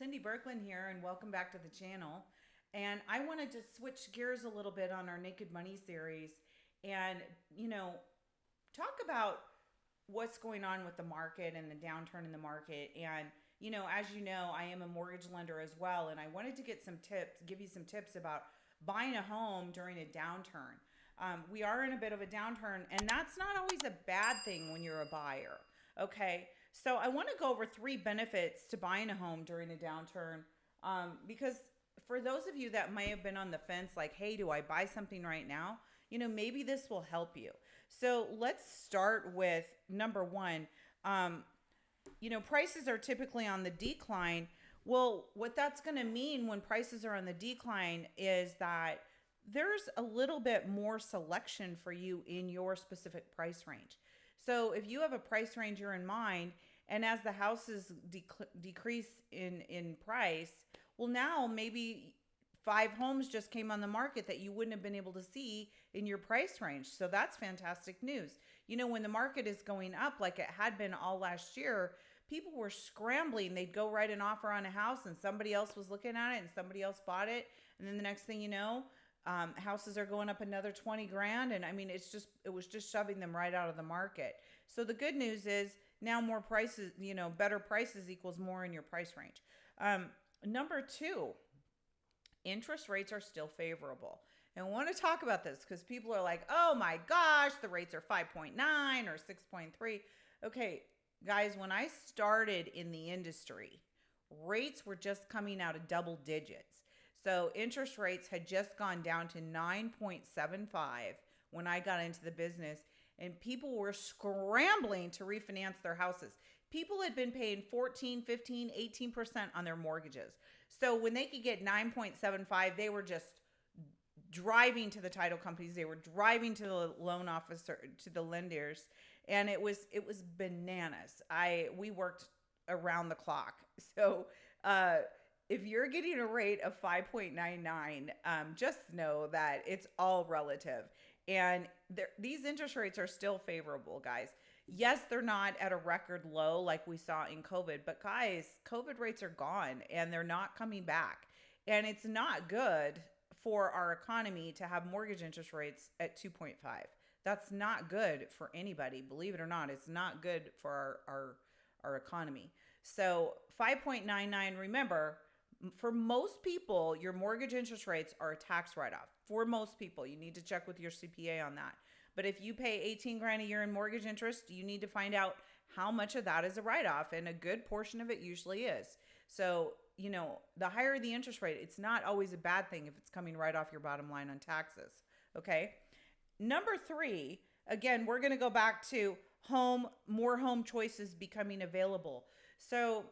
Cindy Berkland here, and welcome back to the channel. And I wanted to switch gears a little bit on our Naked Money series and, talk about what's going on with the market and the downturn in the market. And, as you know, I am a mortgage lender as well. And I wanted to get some tips, give you some tips about buying a home during a downturn. We are in a bit of a downturn, and that's not always a bad thing when you're a buyer. Okay. So I want to go over three benefits to buying a home during a downturn, because for those of you that may have been on the fence, like, hey, do I buy something right now? Maybe this will help you. So let's start with number one. Prices are typically on the decline. Well, what that's going to mean when prices are on the decline is that there's a little bit more selection for you in your specific price range. So if you have a price range you're in mind, and as the houses decrease in price, well, now maybe 5 homes just came on the market that you wouldn't have been able to see in your price range. So that's fantastic news. When the market is going up like it had been all last year, people were scrambling. They'd go write an offer on a house and somebody else was looking at it and somebody else bought it. And then the next thing you know, houses are going up another 20 grand. And I mean, it was just shoving them right out of the market. So the good news is now more prices, better prices equals more in your price range. Number two, interest rates are still favorable. And I want to talk about this because people are like, oh my gosh, the rates are 5.9 or 6.3. Okay, guys, when I started in the industry, rates were just coming out of double digits. So interest rates had just gone down to 9.75 when I got into the business, and people were scrambling to refinance their houses. People had been paying 14, 15, 18% on their mortgages. So when they could get 9.75, they were just driving to the title companies. They were driving to the loan officer, to the lenders, and it was bananas. We worked around the clock. So if you're getting a rate of 5.99, just know that it's all relative. And these interest rates are still favorable, guys. Yes, they're not at a record low like we saw in COVID, but guys, COVID rates are gone and they're not coming back. And it's not good for our economy to have mortgage interest rates at 2.5. That's not good for anybody. Believe it or not, it's not good for our economy. So 5.99, remember, for most people, your mortgage interest rates are a tax write-off. For most people, you need to check with your CPA on that. But if you pay 18 grand a year in mortgage interest, you need to find out how much of that is a write-off, and a good portion of it usually is. So, the higher the interest rate, it's not always a bad thing if it's coming right off your bottom line on taxes. Okay. Number three, again, we're going to go back to more home choices becoming available. So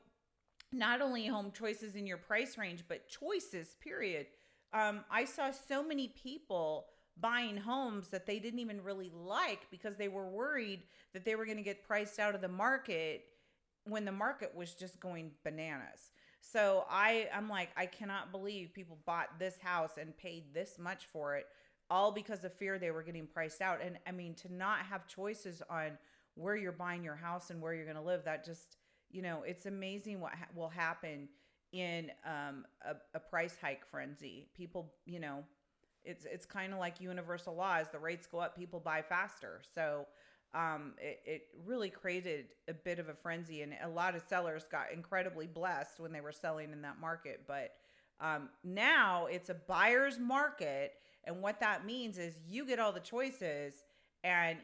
not only home choices in your price range, but choices, period. I saw so many people buying homes that they didn't even really like because they were worried that they were going to get priced out of the market when the market was just going bananas. So I'm like, I cannot believe people bought this house and paid this much for it, all because of fear they were getting priced out. And I mean, to not have choices on where you're buying your house and where you're going to live, that just, it's amazing what will happen in a price hike frenzy. People, it's kind of like universal laws. The rates go up, people buy faster. So it really created a bit of a frenzy, and a lot of sellers got incredibly blessed when they were selling in that market. But now it's a buyer's market, and what that means is you get all the choices, and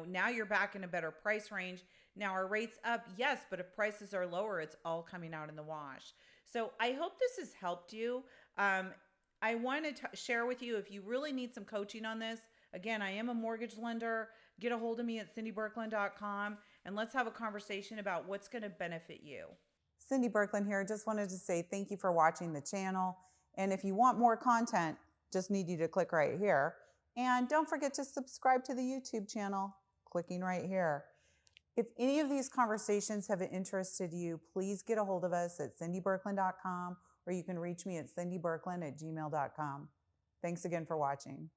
now you're back in a better price range. Now our rates up, yes, but if prices are lower, it's all coming out in the wash. So I hope this has helped you. I want to share with you, if you really need some coaching on this, again, I am a mortgage lender. Get a hold of me at cindyberkland.com, and let's have a conversation about what's going to benefit you. Cindy Berkland here. Just wanted to say thank you for watching the channel. And if you want more content, just need you to click right here. And don't forget to subscribe to the YouTube channel, clicking right here. If any of these conversations have interested you, please get a hold of us at cindyberkland.com, or you can reach me at cindyberkland@gmail.com. Thanks again for watching.